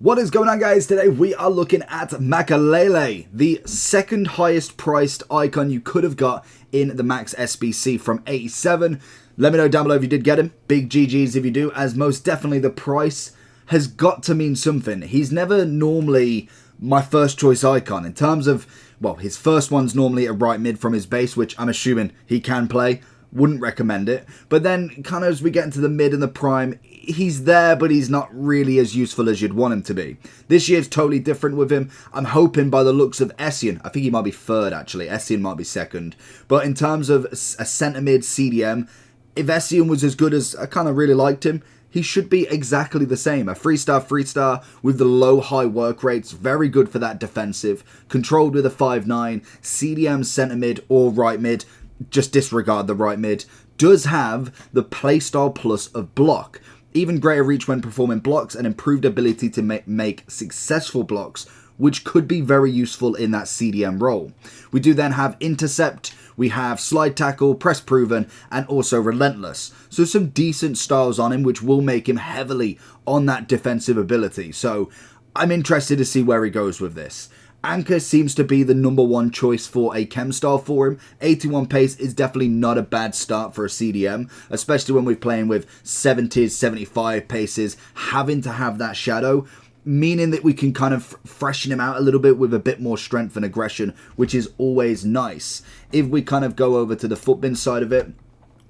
What is going on, guys? Today we are looking at Makelele, the second highest priced icon you could have got in the Max SBC from 87. Let me know down below if you did get him. Big GGs if you do, as most definitely the price has got to mean something. He's never normally my first choice icon in terms of, well, his first one's normally a right mid from his base, which I'm assuming he can play. Wouldn't recommend it. But then kind of as we get into the mid and the prime, he's there, but he's not really as useful as you'd want him to be. This year's totally different with him. I'm hoping by the looks of Essien, I think he might be third actually. Essien might be second. But in terms of a centre mid CDM, if Essien was as good as I kind of really liked him, he should be exactly the same. A 3-star with the low high work rates. Very good for that defensive. Controlled with a 5'9", CDM centre mid or right mid. Just disregard the right mid. Does have the playstyle plus of block. Even greater reach when performing blocks and improved ability to make successful blocks, which could be very useful in that CDM role. We do then have intercept, we have slide tackle, press proven, and also relentless. So some decent styles on him, which will make him heavily on that defensive ability. So I'm interested to see where he goes with this. Anchor seems to be the number one choice for a chem style for him. 81 pace is definitely not a bad start for a CDM, especially when we're playing with 70s, 75 paces, having to have that shadow, meaning that we can kind of freshen him out a little bit with a bit more strength and aggression, which is always nice. If we kind of go over to the footbin side of it,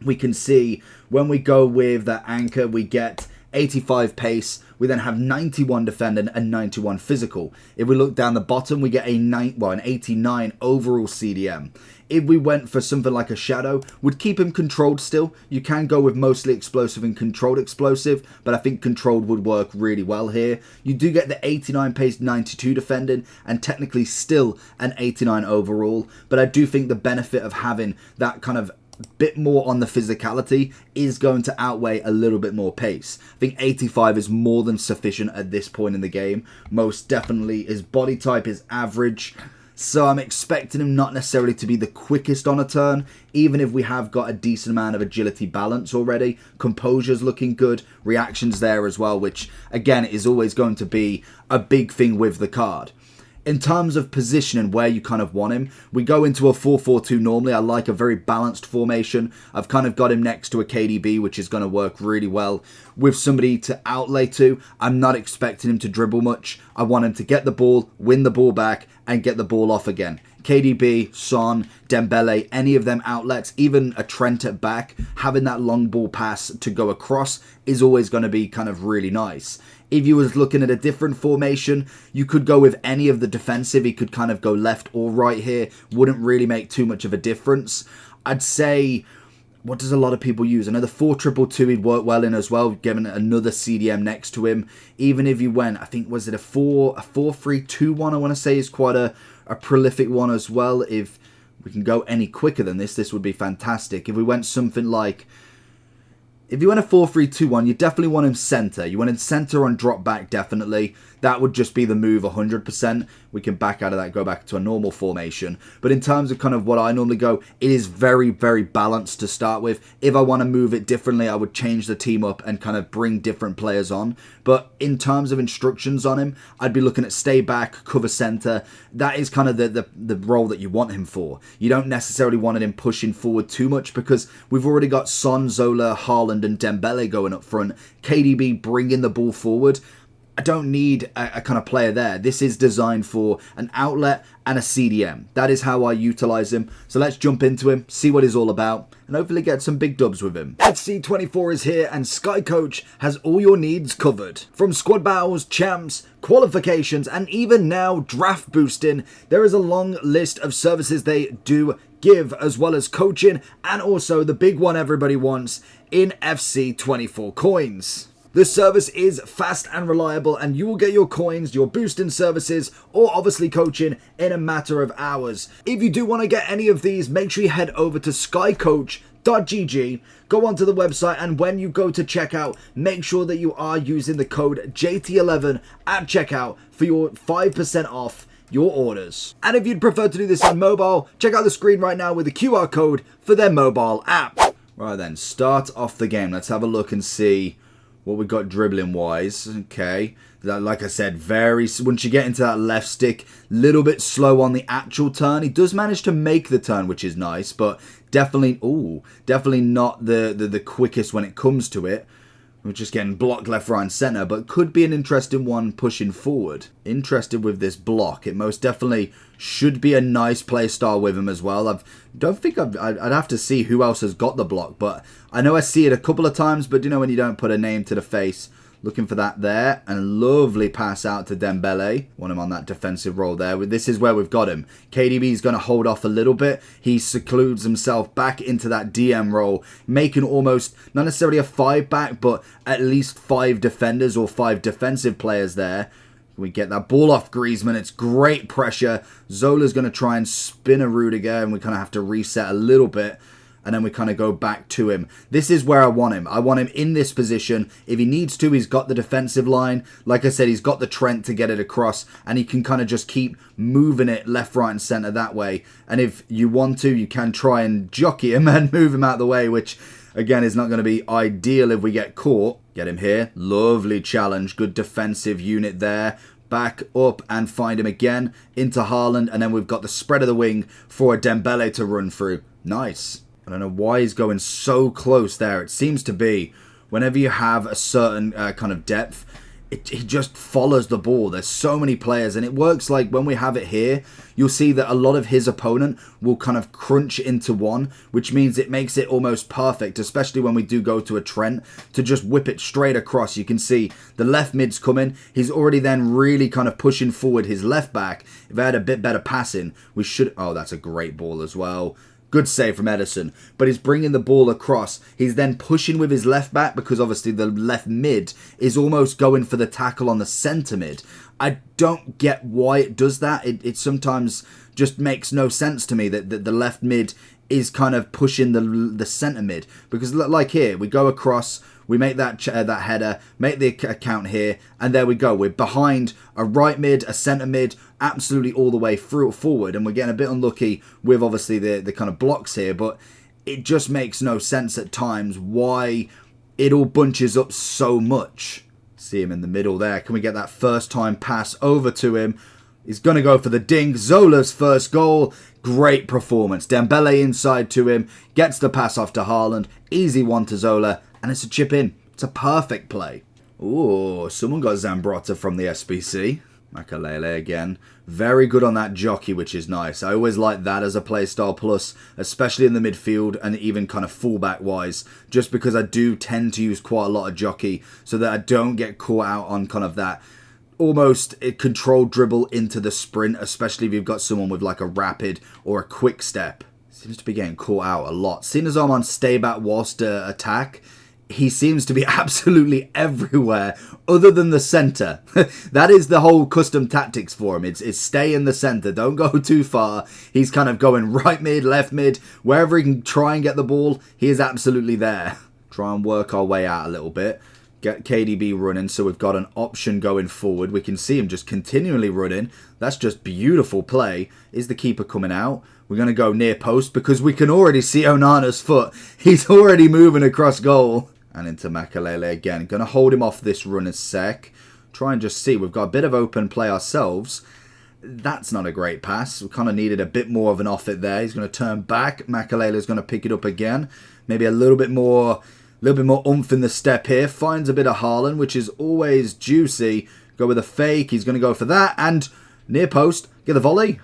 we can see when we go with that anchor, we get 85 pace, we then have 91 defending and 91 physical. If we look down the bottom, we get an 89 overall CDM. If we went for something like a shadow, would keep him controlled still. You can go with mostly explosive and controlled explosive, but I think controlled would work really well here. You do get the 89 pace, 92 defending, and technically still an 89 overall, but I do think the benefit of having that kind of bit more on the physicality is going to outweigh a little bit more pace. I think 85 is more than sufficient at this point in the game. Most definitely his body type is average, so I'm expecting him not necessarily to be the quickest on a turn, even if we have got a decent amount of agility balance already. Composure's looking good, reactions there as well, which again is always going to be a big thing with the card. In terms of position and where you kind of want him, we go into a 4-4-2 normally. I like a very balanced formation. I've kind of got him next to a KDB, which is going to work really well with somebody to outlay to. I'm not expecting him to dribble much. I want him to get the ball, win the ball back, and get the ball off again. KDB, Son, Dembele, any of them outlets, even a Trent at back, having that long ball pass to go across is always going to be kind of really nice. If you was looking at a different formation, you could go with any of the defensive. He could kind of go left or right here. Wouldn't really make too much of a difference. I'd say, what does a lot of people use? I know the 4-2-2 he'd work well in as well, given another CDM next to him. Even if you went, I think, was it a 4-3-2-1, I want to say is quite a prolific one as well. If we can go any quicker than this would be fantastic. If we went something like, if you went a 4-3-2-1, you definitely want him center. You want him center on drop back, definitely. That would just be the move 100%. We can back out of that, go back to a normal formation. But in terms of kind of what I normally go, it is very, very balanced to start with. If I want to move it differently, I would change the team up and kind of bring different players on. But in terms of instructions on him, I'd be looking at stay back, cover center. That is kind of the role that you want him for. You don't necessarily want him pushing forward too much because we've already got Son, Zola, Haaland and Dembele going up front. KDB bringing the ball forward. I don't need a kind of player there. This is designed for an outlet and a CDM. That is how I utilize him. So let's jump into him, see what he's all about, and hopefully get some big dubs with him. FC24 is here and Sky Coach has all your needs covered. From squad battles, champs, qualifications, and even now draft boosting, there is a long list of services they do give, as well as coaching and also the big one everybody wants in FC24 coins. This service is fast and reliable, and you will get your coins, your boosting services, or obviously coaching in a matter of hours. If you do want to get any of these, make sure you head over to skycoach.gg, go onto the website, and when you go to checkout, make sure that you are using the code JT11 at checkout for your 5% off your orders. And if you'd prefer to do this on mobile, check out the screen right now with the QR code for their mobile app. Right then, start off the game. Let's have a look and see what we got dribbling wise. Okay, Like I said, once you get into that left stick, little bit slow on the actual turn. He does manage to make the turn, which is nice, but definitely not the quickest when it comes to it. We're just getting blocked left, right, and centre, but could be an interesting one pushing forward. Interested with this block. It most definitely should be a nice play style with him as well. I'd have to see who else has got the block, but I know I see it a couple of times, but you know when you don't put a name to the face. Looking for that there, and lovely pass out to Dembele. Want him on that defensive role there. This is where we've got him. KDB's going to hold off a little bit. He secludes himself back into that DM role, making almost, not necessarily a 5-back, but at least 5 defenders or 5 defensive players there. We get that ball off Griezmann. It's great pressure. Zola's going to try and spin a Rudiger, and we kind of have to reset a little bit. And then we kind of go back to him. This is where I want him. I want him in this position. If he needs to, he's got the defensive line. Like I said, he's got the Trent to get it across. And he can kind of just keep moving it left, right, and centre that way. And if you want to, you can try and jockey him and move him out of the way, which, again, is not going to be ideal if we get caught. Get him here. Lovely challenge. Good defensive unit there. Back up and find him again into Haaland. And then we've got the spread of the wing for a Dembele to run through. Nice. I don't know why he's going so close there. It seems to be whenever you have a certain kind of depth, he just follows the ball. There's so many players, and it works like when we have it here, you'll see that a lot of his opponent will kind of crunch into one, which means it makes it almost perfect, especially when we do go to a Trent, to just whip it straight across. You can see the left mid's coming. He's already then really kind of pushing forward his left back. If I had a bit better passing, we should... Oh, that's a great ball as well. Good save from Ederson, but he's bringing the ball across. He's then pushing with his left back because obviously the left mid is almost going for the tackle on the centre mid. I don't get why it does that. It sometimes just makes no sense to me that the left mid is kind of pushing the centre mid. Because like here, we go across... We make that header, make the account here, and there we go. We're behind a right mid, a centre mid, absolutely all the way through forward. And we're getting a bit unlucky with obviously the kind of blocks here, but it just makes no sense at times why it all bunches up so much. See him in the middle there. Can we get that first time pass over to him? He's going to go for the dink. Zola's first goal. Great performance. Dembele inside to him. Gets the pass off to Haaland. Easy one to Zola. And it's a chip in. It's a perfect play. Ooh, someone got Zambrotta from the SBC. Makelele again. Very good on that jockey, which is nice. I always like that as a playstyle plus, especially in the midfield and even kind of fullback wise, just because I do tend to use quite a lot of jockey so that I don't get caught out on kind of that almost a controlled dribble into the sprint, especially if you've got someone with like a rapid or a quick step. Seems to be getting caught out a lot. Seeing as I'm on stay back whilst attack, he seems to be absolutely everywhere other than the centre. That is the whole custom tactics for him. It's stay in the centre. Don't go too far. He's kind of going right mid, left mid. Wherever he can try and get the ball, he is absolutely there. Try and work our way out a little bit. Get KDB running so we've got an option going forward. We can see him just continually running. That's just beautiful play. Is the keeper coming out? We're going to go near post because we can already see Onana's foot. He's already moving across goal. And into Makelele again. Going to hold him off this run a sec. Try and just see. We've got a bit of open play ourselves. That's not a great pass. We kind of needed a bit more of an off it there. He's going to turn back. Makelele is going to pick it up again. Maybe a little bit more oomph in the step here. Finds a bit of Haaland, which is always juicy. Go with a fake. He's going to go for that. And near post. Get the volley.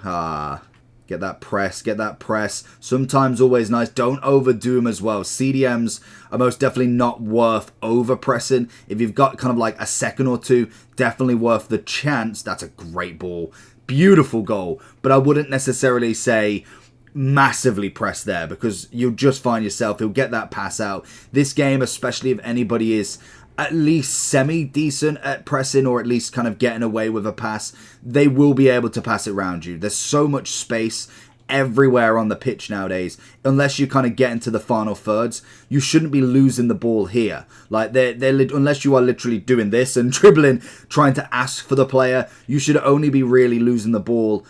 Get that press, get that press. Sometimes always nice. Don't overdo them as well. CDMs are most definitely not worth over-pressing. If you've got kind of like a second or two, definitely worth the chance. That's a great ball. Beautiful goal. But I wouldn't necessarily say massively press there because you'll just find yourself, he'll get that pass out. This game, especially if anybody is at least semi-decent at pressing or at least kind of getting away with a pass, they will be able to pass it around you. There's so much space everywhere on the pitch nowadays. Unless you kind of get into the final thirds, you shouldn't be losing the ball here. Like unless you are literally doing this and dribbling, trying to ask for the player, you should only be really losing the ball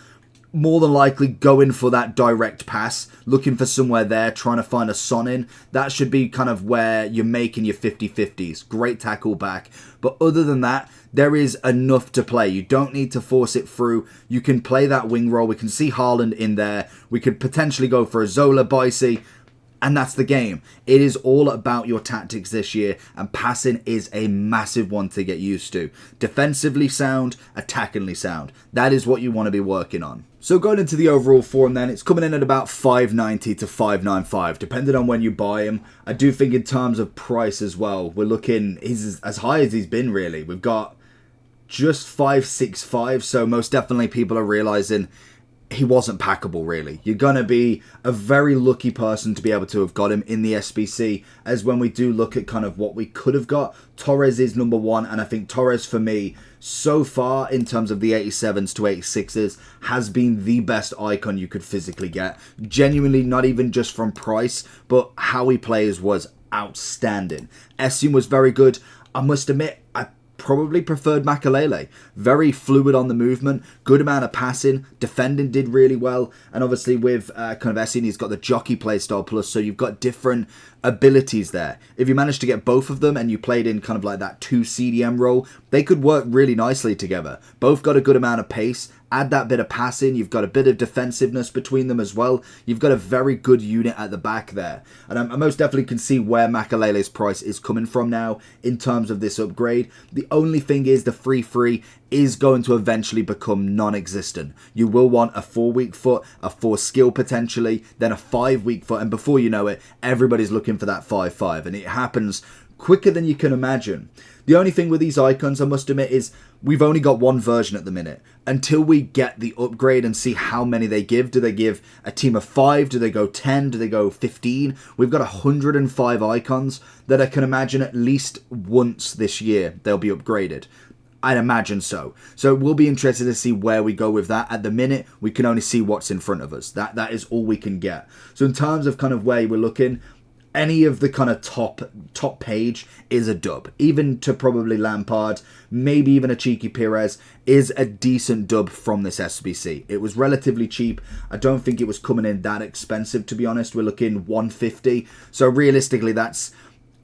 more than likely going for that direct pass, looking for somewhere there, trying to find a Son in. That should be kind of where you're making your 50-50s. Great tackle back. But other than that, there is enough to play. You don't need to force it through. You can play that wing role. We can see Haaland in there. We could potentially go for a Zola Bicey. And that's the game. It is all about your tactics this year, and passing is a massive one to get used to. Defensively sound, attackingly sound. That is what you want to be working on. So going into the overall form then, it's coming in at about 590 to 595, depending on when you buy him. I do think in terms of price as well, we're looking, he's as high as he's been really. We've got just 565, so most definitely people are realizing he wasn't packable really. You're going to be a very lucky person to be able to have got him in the SBC, as when we do look at kind of what we could have got, Torres is number one, and I think Torres for me, so far in terms of the 87s to 86s, has been the best icon you could physically get. Genuinely, not even just from price, but how he plays was outstanding. Essien was very good. I must admit, I probably preferred Makelele. Very fluid on the movement, good amount of passing, defending did really well, and obviously with kind of Essien, he's got the jockey playstyle plus, so you've got different abilities there. If you manage to get both of them and you played in kind of like that 2 CDM role, they could work really nicely together. Both got a good amount of pace. Add that bit of passing, you've got a bit of defensiveness between them as well. You've got a very good unit at the back there. And I most definitely can see where Makelele's price is coming from now in terms of this upgrade. The only thing is the free is going to eventually become non-existent. You will want a 4 weak foot, a 4 skill potentially, then a 5 weak foot, and before you know it, everybody's looking for that 5-5, and it happens quicker than you can imagine. The only thing with these icons, I must admit, is we've only got one version at the minute. Until we get the upgrade and see how many they give. Do they give a team of 5? Do they go 10? Do they go 15? We've got 105 icons that I can imagine at least once this year they'll be upgraded. I'd imagine so. So we'll be interested to see where we go with that. At the minute, we can only see what's in front of us. That is all we can get. So in terms of kind of where we're looking, any of the kind of top page is a dub. Even to probably Lampard, maybe even a cheeky Perez, is a decent dub from this SBC. It was relatively cheap. I don't think it was coming in that expensive, to be honest. We're looking 150. So realistically, that's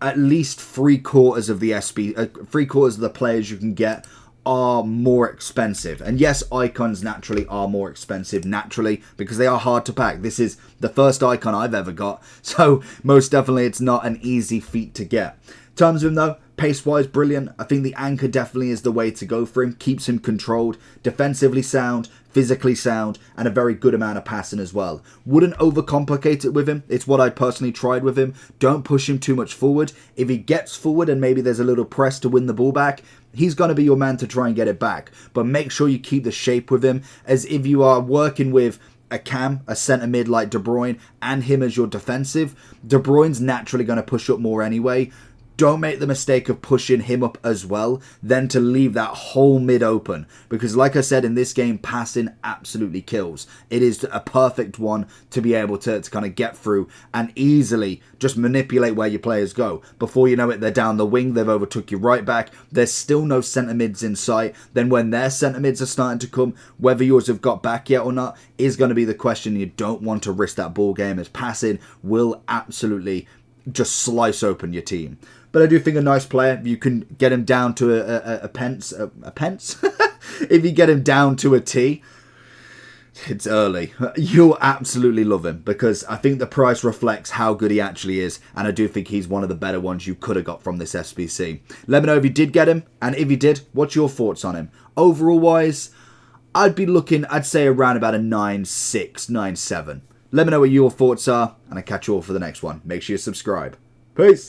at least 3/4 of the 3/4 of the players you can get are more expensive. And yes, icons naturally are more expensive naturally because they are hard to pack. This is the first icon I've ever got, so most definitely it's not an easy feat to get. In terms of him though, pace-wise, brilliant. I think the anchor definitely is the way to go for him. Keeps him controlled, defensively sound, physically sound, and a very good amount of passing as well. Wouldn't overcomplicate it with him. It's what I personally tried with him. Don't push him too much forward. If he gets forward and maybe there's a little press to win the ball back, he's going to be your man to try and get it back. But make sure you keep the shape with him, as if you are working with a cam, a centre mid like De Bruyne, and him as your defensive, De Bruyne's naturally going to push up more anyway. Don't make the mistake of pushing him up as well, then to leave that whole mid open. Because like I said, in this game, passing absolutely kills. It is a perfect one to be able to kind of get through and easily just manipulate where your players go. Before you know it, they're down the wing, they've overtook you right back. There's still no centre mids in sight. Then when their centre mids are starting to come, whether yours have got back yet or not is going to be the question. You don't want to risk that ball game, as passing will absolutely just slice open your team. But I do think a nice player. If you can get him down to a pence, if you get him down to a T, it's early. You'll absolutely love him, because I think the price reflects how good he actually is, and I do think he's one of the better ones you could have got from this SBC. Let me know if you did get him, and if you did, what's your thoughts on him? Overall wise, I'd say around about a 9.6, 9.7. Let me know what your thoughts are, and I'll catch you all for the next one. Make sure you subscribe. Peace!